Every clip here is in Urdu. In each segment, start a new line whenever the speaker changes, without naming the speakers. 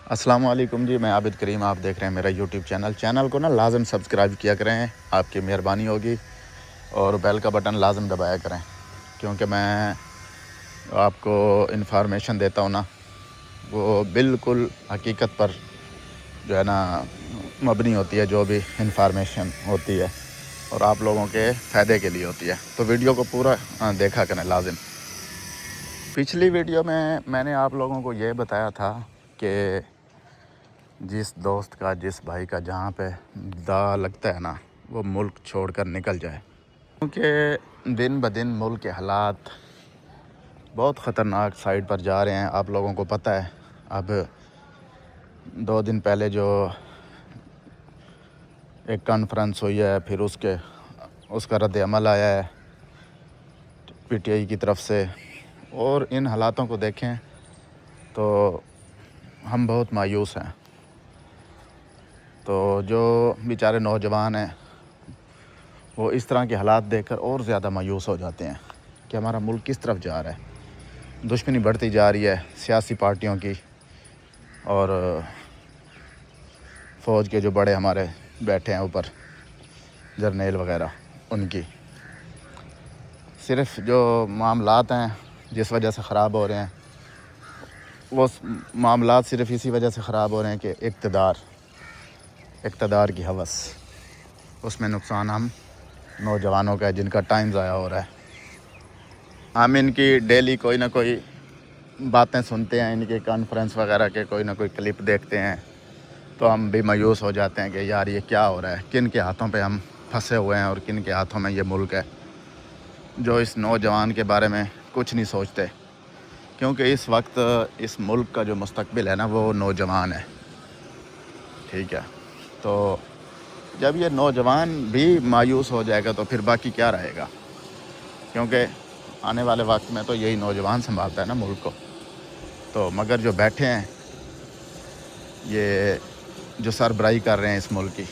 السلام علیکم جی، میں عابد کریم، آپ دیکھ رہے ہیں میرا یوٹیوب چینل کو نا لازم سبسکرائب کیا کریں، آپ کی مہربانی ہوگی، اور بیل کا بٹن لازم دبایا کریں، کیونکہ میں آپ کو انفارمیشن دیتا ہوں نا، وہ بالکل حقیقت پر جو ہے نا مبنی ہوتی ہے، جو بھی انفارمیشن ہوتی ہے، اور آپ لوگوں کے فائدے کے لیے ہوتی ہے، تو ویڈیو کو پورا دیکھا کریں لازم۔ پچھلی ویڈیو میں نے آپ لوگوں کو یہ بتایا تھا کہ جس دوست کا، جس بھائی کا جہاں پہ دا لگتا ہے نا، وہ ملک چھوڑ کر نکل جائے، کیونکہ دن بدن ملک کے حالات بہت خطرناک سائڈ پر جا رہے ہیں۔ آپ لوگوں کو پتہ ہے، اب 2 دن پہلے جو ایک کانفرنس ہوئی ہے، پھر اس کا رد عمل آیا ہے پی ٹی آئی کی طرف سے، اور ان حالاتوں کو دیکھیں تو ہم بہت مایوس ہیں۔ تو جو بیچارے نوجوان ہیں، وہ اس طرح کے حالات دیکھ کر اور زیادہ مایوس ہو جاتے ہیں کہ ہمارا ملک کس طرف جا رہا ہے۔ دشمنی بڑھتی جا رہی ہے سیاسی پارٹیوں کی، اور فوج کے جو بڑے ہمارے بیٹھے ہیں اوپر، جرنیل وغیرہ، ان کی صرف جو معاملات ہیں جس وجہ سے خراب ہو رہے ہیں، وہ معاملات صرف اسی وجہ سے خراب ہو رہے ہیں کہ اقتدار کی ہوس، اس میں نقصان ہم نوجوانوں کا ہے، جن کا ٹائم ضائع ہو رہا ہے۔ ہم ان کی ڈیلی کوئی نہ کوئی باتیں سنتے ہیں، ان کے کانفرنس وغیرہ کے کوئی نہ کوئی کلپ دیکھتے ہیں، تو ہم بھی مایوس ہو جاتے ہیں کہ یار یہ کیا ہو رہا ہے، کن کے ہاتھوں پہ ہم پھنسے ہوئے ہیں، اور کن کے ہاتھوں میں یہ ملک ہے، جو اس نوجوان کے بارے میں کچھ نہیں سوچتے، کیونکہ اس وقت اس ملک کا جو مستقبل ہے نا، وہ نوجوان ہے، ٹھیک ہے۔ تو جب یہ نوجوان بھی مایوس ہو جائے گا تو پھر باقی کیا رہے گا، کیونکہ آنے والے وقت میں تو یہی نوجوان سنبھالتا ہے نا ملک کو۔ تو مگر جو بیٹھے ہیں، یہ جو سربراہی کر رہے ہیں اس ملک کی،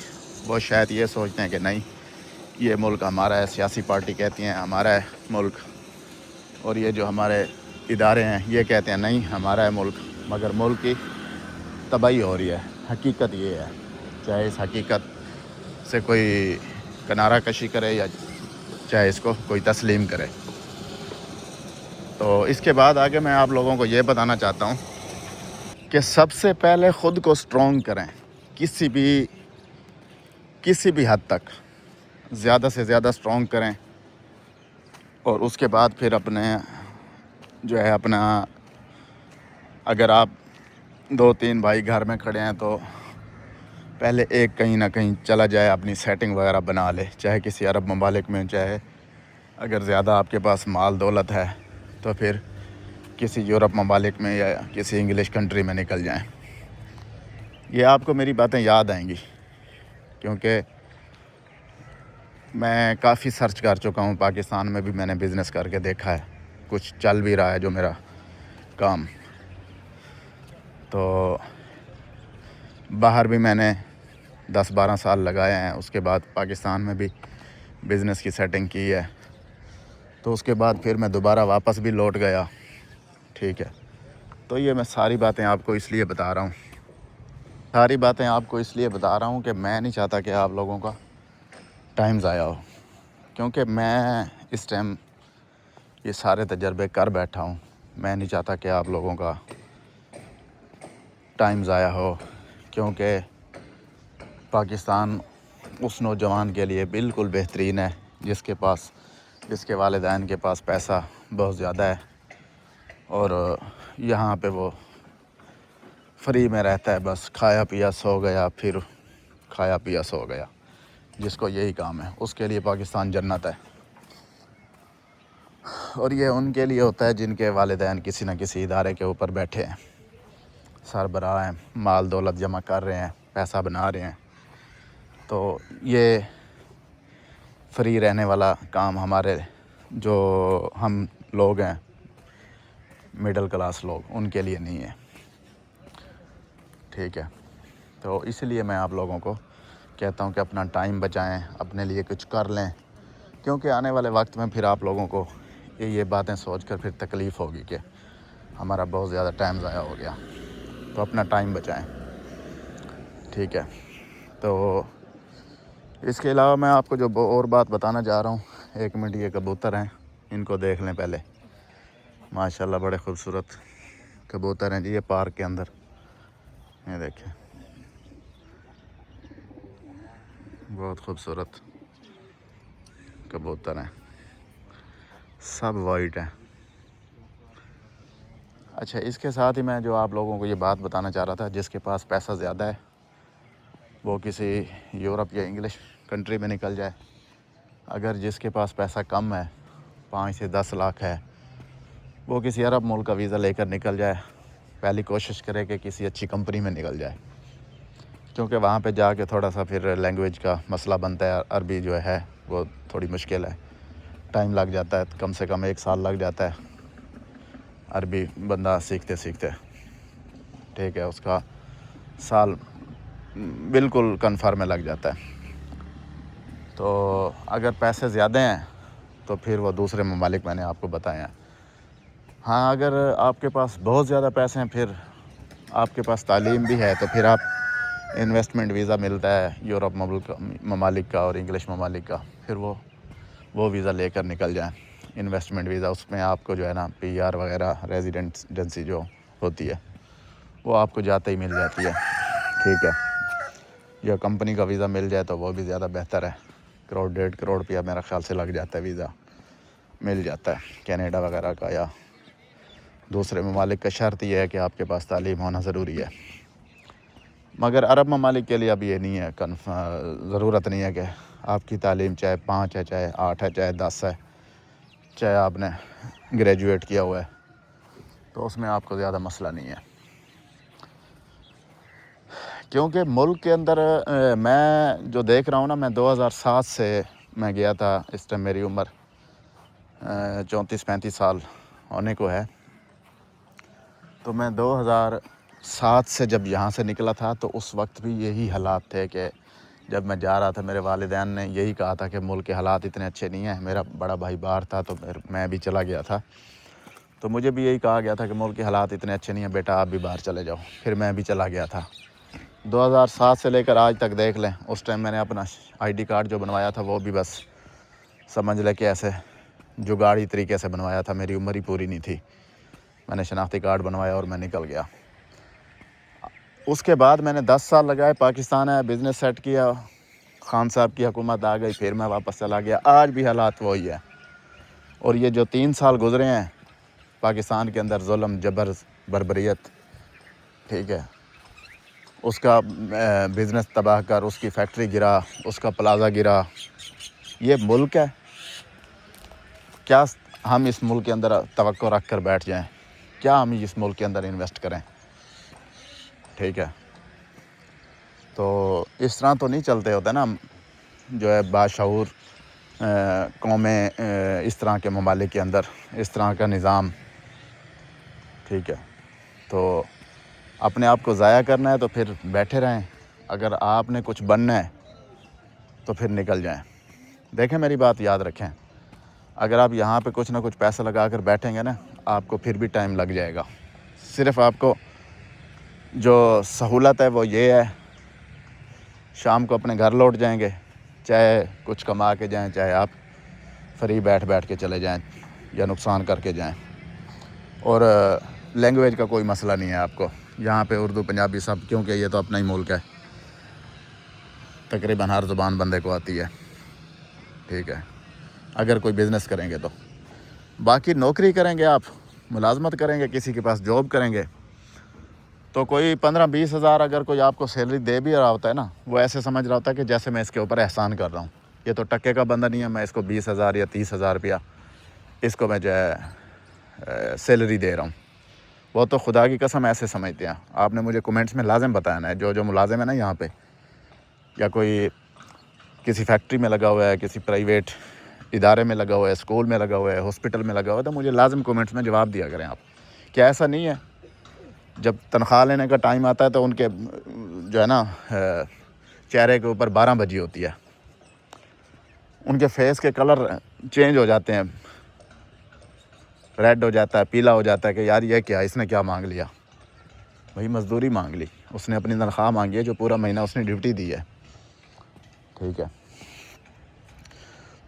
وہ شاید یہ سوچتے ہیں کہ نہیں، یہ ملک ہمارا ہے، سیاسی پارٹی کہتی ہیں ہمارا ہے ملک، اور یہ جو ہمارے ادارے ہیں یہ کہتے ہیں نہیں، ہمارا ہے ملک، مگر ملک کی تباہی ہو رہی ہے۔ حقیقت یہ ہے، چاہے اس حقیقت سے کوئی کنارہ کشی کرے یا چاہے اس کو کوئی تسلیم کرے۔ تو اس کے بعد آگے میں آپ لوگوں کو یہ بتانا چاہتا ہوں کہ سب سے پہلے خود کو سٹرونگ کریں، کسی بھی حد تک زیادہ سے زیادہ سٹرونگ کریں، اور اس کے بعد پھر اپنا اگر آپ 2-3 بھائی گھر میں کھڑے ہیں تو پہلے ایک کہیں نہ کہیں چلا جائے، اپنی سیٹنگ وغیرہ بنا لے، چاہے کسی عرب ممالک میں، چاہے اگر زیادہ آپ کے پاس مال دولت ہے تو پھر کسی یورپ ممالک میں یا کسی انگلش کنٹری میں نکل جائیں۔ یہ آپ کو میری باتیں یاد آئیں گی، کیونکہ میں کافی سرچ کر چکا ہوں، پاکستان میں بھی میں نے بزنس کر کے دیکھا ہے، کچھ چل بھی رہا ہے جو میرا کام، تو باہر بھی میں نے 10-12 سال لگائے ہیں، اس کے بعد پاکستان میں بھی بزنس کی سیٹنگ کی ہے، تو اس کے بعد پھر میں دوبارہ واپس بھی لوٹ گیا، ٹھیک ہے۔ تو یہ میں ساری باتیں آپ کو اس لیے بتا رہا ہوں کہ میں نہیں چاہتا کہ آپ لوگوں کا ٹائم ضائع ہو، کیونکہ میں اس ٹائم یہ سارے تجربے کر بیٹھا ہوں، میں نہیں چاہتا کہ آپ لوگوں کا ٹائم ضائع ہو، کیونکہ پاکستان اس نوجوان کے لیے بالکل بہترین ہے جس کے والدین کے پاس پیسہ بہت زیادہ ہے، اور یہاں پہ وہ فری میں رہتا ہے، بس کھایا پیا سو گیا، پھر کھایا پیا سو گیا، جس کو یہی کام ہے، اس کے لیے پاکستان جنت ہے۔ اور یہ ان کے لیے ہوتا ہے جن کے والدین کسی نہ کسی ادارے کے اوپر بیٹھے ہیں، سربراہ ہیں، مال دولت جمع کر رہے ہیں، پیسہ بنا رہے ہیں۔ تو یہ فری رہنے والا کام ہمارے جو ہم لوگ ہیں، مڈل کلاس لوگ، ان کے لیے نہیں ہے، ٹھیک ہے۔ تو اس لیے میں آپ لوگوں کو کہتا ہوں کہ اپنا ٹائم بچائیں، اپنے لیے کچھ کر لیں، کیونکہ آنے والے وقت میں پھر آپ لوگوں کو یہ باتیں سوچ کر پھر تکلیف ہوگی کہ ہمارا بہت زیادہ ٹائم ضائع ہو گیا۔ تو اپنا ٹائم بچائیں. ٹھیک ہے. تو اس کے علاوہ میں آپ کو جو اور بات بتانا چاہ رہا ہوں, 1 منٹ, یہ کبوتر ہیں, ان کو دیکھ لیں پہلے. ماشاءاللہ بڑے خوبصورت کبوتر ہیں جی, یہ پارک کے اندر, یہ دیکھیں بہت خوبصورت کبوتر ہیں, سب وائٹ ہیں. اچھا, اس کے ساتھ ہی میں جو آپ لوگوں کو یہ بات بتانا چاہ رہا تھا, جس کے پاس پیسہ زیادہ ہے وہ کسی یورپ یا انگلش کنٹری میں نکل جائے. اگر جس کے پاس پیسہ کم ہے, 5 سے 10 لاکھ ہے, وہ کسی عرب ملک کا ویزا لے کر نکل جائے. پہلی کوشش کرے کہ کسی اچھی کمپنی میں نکل جائے, کیونکہ وہاں پہ جا کے تھوڑا سا پھر لینگویج کا مسئلہ بنتا ہے. عربی جو ہے وہ تھوڑی مشکل ہے, ٹائم لگ جاتا ہے, کم سے کم 1 سال لگ جاتا ہے عربی بندہ سیکھتے سیکھتے. ٹھیک ہے, اس کا سال بالکل کنفرم میں لگ جاتا ہے. تو اگر پیسے زیادہ ہیں تو پھر وہ دوسرے ممالک میں نے آپ کو بتائے ہیں. ہاں, اگر آپ کے پاس بہت زیادہ پیسے ہیں, پھر آپ کے پاس تعلیم بھی ہے, تو پھر آپ انویسٹمنٹ ویزا ملتا ہے یورپ ممالک کا اور انگلش ممالک کا, پھر وہ ویزا لے کر نکل جائیں. انویسٹمنٹ ویزا, اس میں آپ کو جو ہے نا PR وغیرہ ریزیڈنسی جو ہوتی ہے وہ آپ کو جاتے ہی مل جاتی ہے. ٹھیک ہے, یا کمپنی کا ویزا مل جائے تو وہ بھی زیادہ بہتر ہے. 1.5 کروڑ روپیہ میرا خیال سے لگ جاتا ہے, ویزا مل جاتا ہے کینیڈا وغیرہ کا یا دوسرے ممالک کا. شرط یہ ہے کہ آپ کے پاس تعلیم ہونا ضروری ہے. مگر عرب ممالک کے لیے اب یہ نہیں ہے, ضرورت نہیں ہے کہ آپ کی تعلیم چاہے 5 ہے, چاہے 8 ہے, چاہے 10 ہے, چاہے آپ نے گریجویٹ کیا ہوا ہے, تو اس میں آپ کو زیادہ مسئلہ نہیں ہے. کیونکہ ملک کے اندر میں جو دیکھ رہا ہوں نا, میں 2007 سے میں گیا تھا. اس ٹائم میری عمر 34-35 سال ہونے کو ہے. تو میں 2007 سے جب یہاں سے نکلا تھا, تو اس وقت بھی یہی حالات تھے کہ جب میں جا رہا تھا میرے والدین نے یہی کہا تھا کہ ملک کے حالات اتنے اچھے نہیں ہیں. میرا بڑا بھائی باہر تھا تو میں بھی چلا گیا تھا, تو مجھے بھی یہی کہا گیا تھا کہ ملک کے حالات اتنے اچھے نہیں ہیں بیٹا, آپ بھی باہر چلے جاؤ. پھر میں بھی چلا گیا تھا. 2007 سے لے کر آج تک دیکھ لیں, اس ٹائم میں نے اپنا ID کارڈ جو بنوایا تھا وہ بھی بس سمجھ لے کہ ایسے جگاڑی طریقے سے بنوایا تھا. میری عمر ہی پوری نہیں تھی, میں نے شناختی کارڈ بنوایا اور میں نکل گیا. اس کے بعد میں نے 10 سال لگائے, پاکستان ہے, بزنس سیٹ کیا, خان صاحب کی حکومت آ گئی, پھر میں واپس چلا گیا. آج بھی حالات وہی ہے. اور یہ جو 3 سال گزرے ہیں پاکستان کے اندر, ظلم, جبر, بربریت, ٹھیک ہے, اس کا بزنس تباہ کر, اس کی فیکٹری گرا, اس کا پلازا گرا. یہ ملک ہے کیا ہم اس ملک کے اندر توقع رکھ کر بیٹھ جائیں؟ کیا ہم اس ملک کے اندر انویسٹ کریں؟ ٹھیک ہے, تو اس طرح تو نہیں چلتے ہوتے نا جو ہے باشعور قومیں اس طرح کے ممالک کے اندر, اس طرح کا نظام. ٹھیک ہے, تو اپنے آپ کو ضائع کرنا ہے تو پھر بیٹھے رہیں. اگر آپ نے کچھ بننا ہے تو پھر نکل جائیں. دیکھیں, میری بات یاد رکھیں, اگر آپ یہاں پہ کچھ نہ کچھ پیسہ لگا کر بیٹھیں گے نا, آپ کو پھر بھی ٹائم لگ جائے گا. صرف آپ کو جو سہولت ہے وہ یہ ہے, شام کو اپنے گھر لوٹ جائیں گے, چاہے کچھ کما کے جائیں, چاہے آپ فری بیٹھ کے چلے جائیں یا نقصان کر کے جائیں. اور لینگویج کا کوئی مسئلہ نہیں ہے آپ کو یہاں پہ, اردو, پنجابی سب, کیونکہ یہ تو اپنا ہی ملک ہے, تقریباً ہر زبان بندے کو آتی ہے. ٹھیک ہے, اگر کوئی بزنس کریں گے تو. باقی نوکری کریں گے, آپ ملازمت کریں گے, کسی کے پاس جاب کریں گے, تو کوئی 15-20 ہزار اگر کوئی آپ کو سیلری دے بھی رہا ہوتا ہے نا, وہ ایسے سمجھ رہا ہوتا ہے کہ جیسے میں اس کے اوپر احسان کر رہا ہوں. یہ تو ٹکے کا بندہ نہیں ہے, میں اس کو 20,000 یا 30,000 روپیہ اس کو میں جو ہے سیلری دے رہا ہوں. وہ تو خدا کی قسم ایسے سمجھتے ہیں. آپ نے مجھے کمنٹس میں لازم بتانا ہے, جو ملازم ہے نا یہاں پہ, یا کوئی کسی فیکٹری میں لگا ہوا ہے, کسی پرائیویٹ ادارے میں لگا ہوا ہے, اسکول میں لگا ہوا ہے, ہاسپٹل میں لگا ہوا ہے, تو مجھے لازم کمنٹس میں جواب دیا کریں آپ. کیا ایسا نہیں ہے جب تنخواہ لینے کا ٹائم آتا ہے تو ان کے جو ہے نا چہرے کے اوپر 12 بجی ہوتی ہے, ان کے فیس کے کلر چینج ہو جاتے ہیں, ریڈ ہو جاتا ہے, پیلا ہو جاتا ہے کہ یار یہ کیا, اس نے کیا مانگ لیا. وہی مزدوری مانگ لی, اس نے اپنی تنخواہ مانگی ہے جو پورا مہینہ اس نے ڈیوٹی دی ہے, ٹھیک ہے.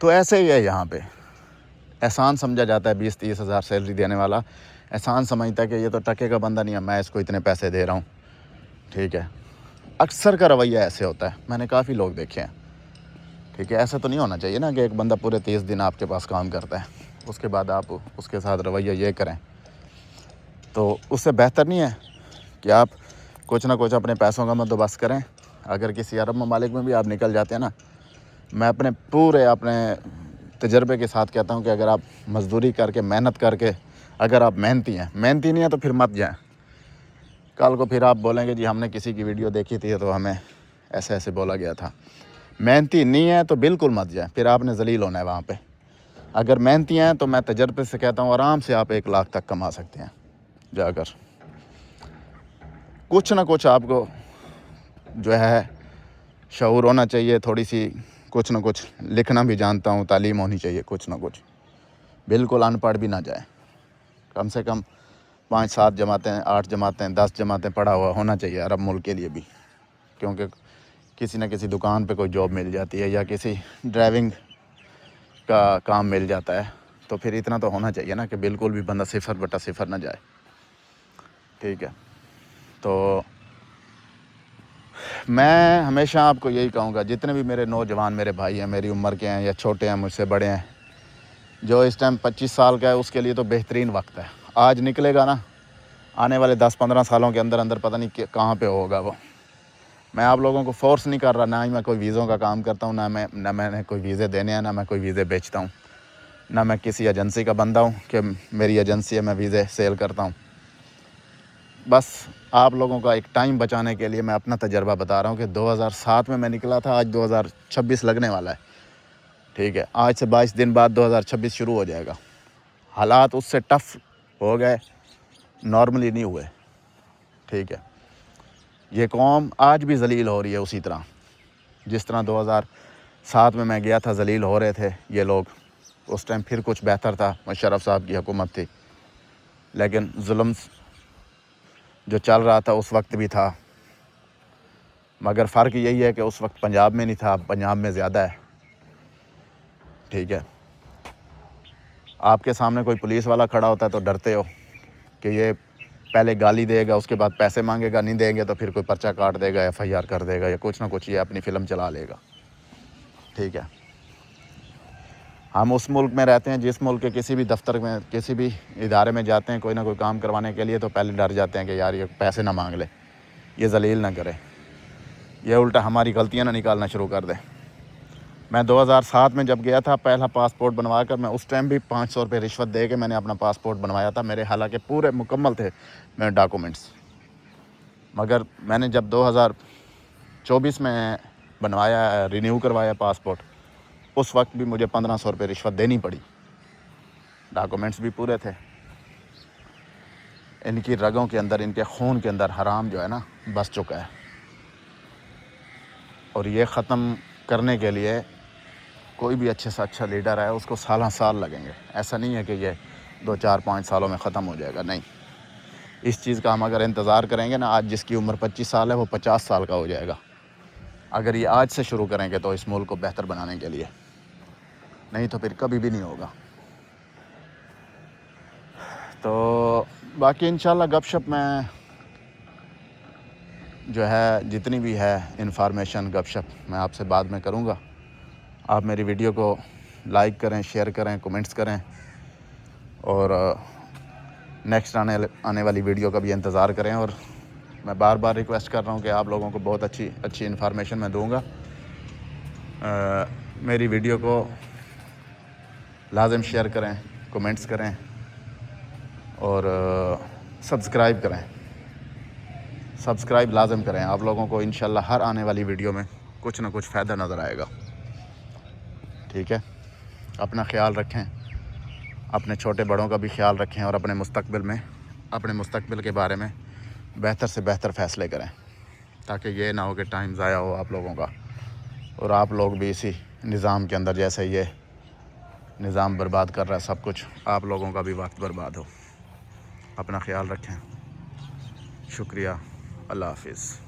تو ایسے ہی ہے یہاں پہ, احسان سمجھا جاتا ہے 20-30 ہزار سیلری دینے والا, احسان سمجھتا ہے کہ یہ تو ٹکے کا بندہ نہیں ہے, میں اس کو اتنے پیسے دے رہا ہوں, ٹھیک ہے. اکثر کا رویہ ایسے ہوتا ہے, میں نے کافی لوگ دیکھے ہیں, ٹھیک ہے. ایسا تو نہیں ہونا چاہیے نا کہ ایک بندہ پورے 30 دن آپ کے پاس کام کرتا ہے, اس کے بعد آپ اس کے ساتھ رویہ یہ کریں, تو اس سے بہتر نہیں ہے کہ آپ کچھ نہ کچھ اپنے پیسوں کا بندوبست کریں. اگر کسی عرب ممالک میں بھی آپ نکل جاتے ہیں نا, میں اپنے تجربے کے ساتھ کہتا ہوں کہ اگر آپ مزدوری کر کے محنت کر کے اگر آپ محنتی نہیں ہیں تو پھر مت جائیں. کل کو پھر آپ بولیں گے جی ہم نے کسی کی ویڈیو دیکھی تھی تو ہمیں ایسے بولا گیا تھا. محنتی نہیں ہے تو بالکل مت جائیں, پھر آپ نے ذلیل ہونا ہے وہاں پہ. اگر محنتی ہیں تو میں تجربے سے کہتا ہوں آرام سے آپ 1 لاکھ تک کما سکتے ہیں جا کر. کچھ نہ کچھ آپ کو جو ہے شعور ہونا چاہیے, تھوڑی سی کچھ نہ کچھ لکھنا بھی جانتا ہوں, تعلیم ہونی چاہیے کچھ نہ کچھ, بالکل ان پڑھ بھی نہ جائے, کم سے کم 5-7 جماعتیں 8 جماعتیں 10 جماعتیں پڑھا ہوا ہونا چاہیے عرب ملک کے لیے بھی, کیونکہ کسی نہ کسی دکان پہ کوئی جاب مل جاتی ہے یا کسی ڈرائیونگ کا کام مل جاتا ہے, تو پھر اتنا تو ہونا چاہیے نا کہ بالکل بھی بندہ 0/0 نہ جائے, ٹھیک ہے. تو میں ہمیشہ آپ کو یہی کہوں گا, جتنے بھی میرے نوجوان میرے بھائی ہیں, میری عمر کے ہیں یا چھوٹے ہیں مجھ سے بڑے ہیں, جو اس ٹائم 25 سال کا ہے اس کے لیے تو بہترین وقت ہے. آج نکلے گا نا, آنے والے 10-15 سالوں کے اندر پتہ نہیں کہاں پہ ہوگا وہ. میں آپ لوگوں کو فورس نہیں کر رہا, نہ ہی میں کوئی ویزوں کا کام کرتا ہوں, نہ میں نے کوئی ویزے دینے ہیں, نہ میں کوئی ویزے بیچتا ہوں, نہ میں کسی ایجنسی کا بندہ ہوں کہ میری ایجنسی ہے میں ویزے سیل کرتا ہوں. بس آپ لوگوں کا ایک ٹائم بچانے کے لیے میں اپنا تجربہ بتا رہا ہوں کہ 2007 میں نکلا تھا, آج 2026 لگنے والا ہے, ٹھیک ہے. آج سے 22 دن بعد 2026 شروع ہو جائے گا. حالات اس سے ٹف ہو گئے, نارملی نہیں ہوئے, ٹھیک ہے. یہ قوم آج بھی ذلیل ہو رہی ہے اسی طرح جس طرح 2007 میں گیا تھا ذلیل ہو رہے تھے یہ لوگ. اس ٹائم پھر کچھ بہتر تھا, مشرف صاحب کی حکومت تھی, لیکن ظلم جو چل رہا تھا اس وقت بھی تھا, مگر فرق یہی ہے کہ اس وقت پنجاب میں نہیں تھا, پنجاب میں زیادہ ہے, ٹھیک ہے. آپ کے سامنے کوئی پولیس والا کھڑا ہوتا ہے تو ڈرتے ہو کہ یہ پہلے گالی دے گا, اس کے بعد پیسے مانگے گا, نہیں دیں گے تو پھر کوئی پرچہ کاٹ دے گا, FIR کر دے گا, یا کچھ نہ کچھ یہ اپنی فلم چلا لے گا, ٹھیک ہے. ہم اس ملک میں رہتے ہیں جس ملک کے کسی بھی دفتر میں کسی بھی ادارے میں جاتے ہیں کوئی نہ کوئی کام کروانے کے لیے, تو پہلے ڈر جاتے ہیں کہ یار یہ پیسے نہ مانگ لے, یہ ذلیل نہ کرے, یہ الٹا ہماری غلطیاں نہ نکالنا شروع کر دے. میں 2007 میں جب گیا تھا پہلا پاسپورٹ بنوا کر, میں اس ٹائم بھی 500 روپے رشوت دے کے میں نے اپنا پاسپورٹ بنوایا تھا. میرے حالانکہ پورے مکمل تھے میرے ڈاکومنٹس, مگر میں نے جب 2024 میں بنوایا, رینیو کروایا پاسپورٹ, اس وقت بھی مجھے 1500 روپے رشوت دینی پڑی. ڈاکومنٹس بھی پورے تھے. ان کی رگوں کے اندر, ان کے خون کے اندر حرام جو ہے نا بس چکا ہے, اور یہ ختم کرنے کے لیے کوئی بھی اچھے سے اچھا لیڈر ہے اس کو سال لگیں گے. ایسا نہیں ہے کہ یہ 2-4-5 سالوں میں ختم ہو جائے گا, نہیں. اس چیز کا ہم اگر انتظار کریں گے نا, آج جس کی عمر 25 سال ہے وہ 50 سال کا ہو جائے گا, اگر یہ آج سے شروع کریں گے تو اس ملک کو بہتر بنانے کے لیے, نہیں تو پھر کبھی بھی نہیں ہوگا. تو باقی انشاءاللہ گپ شپ میں جو ہے جتنی بھی ہے انفارمیشن گپ شپ میں آپ سے بعد میں کروں گا. آپ میری ویڈیو کو لائک کریں, شیئر کریں, کمنٹس کریں, اور نیکسٹ آنے والی ویڈیو کا بھی انتظار کریں. اور میں بار بار ریکویسٹ کر رہا ہوں کہ آپ لوگوں کو بہت اچھی انفارمیشن میں دوں گا. میری ویڈیو کو لازم شیئر کریں, کمنٹس کریں, اور سبسکرائب کریں. سبسکرائب لازم کریں. آپ لوگوں کو انشاءاللہ ہر آنے والی ویڈیو میں کچھ نہ کچھ فائدہ نظر آئے گا, ٹھیک ہے. اپنا خیال رکھیں, اپنے چھوٹے بڑوں کا بھی خیال رکھیں, اور اپنے مستقبل کے بارے میں بہتر سے بہتر فیصلے کریں, تاکہ یہ نہ ہو کہ ٹائم ضائع ہو آپ لوگوں کا, اور آپ لوگ بھی اسی نظام کے اندر, جیسے یہ نظام برباد کر رہا ہے سب کچھ, آپ لوگوں کا بھی وقت برباد ہو. اپنا خیال رکھیں. شکریہ. اللہ حافظ.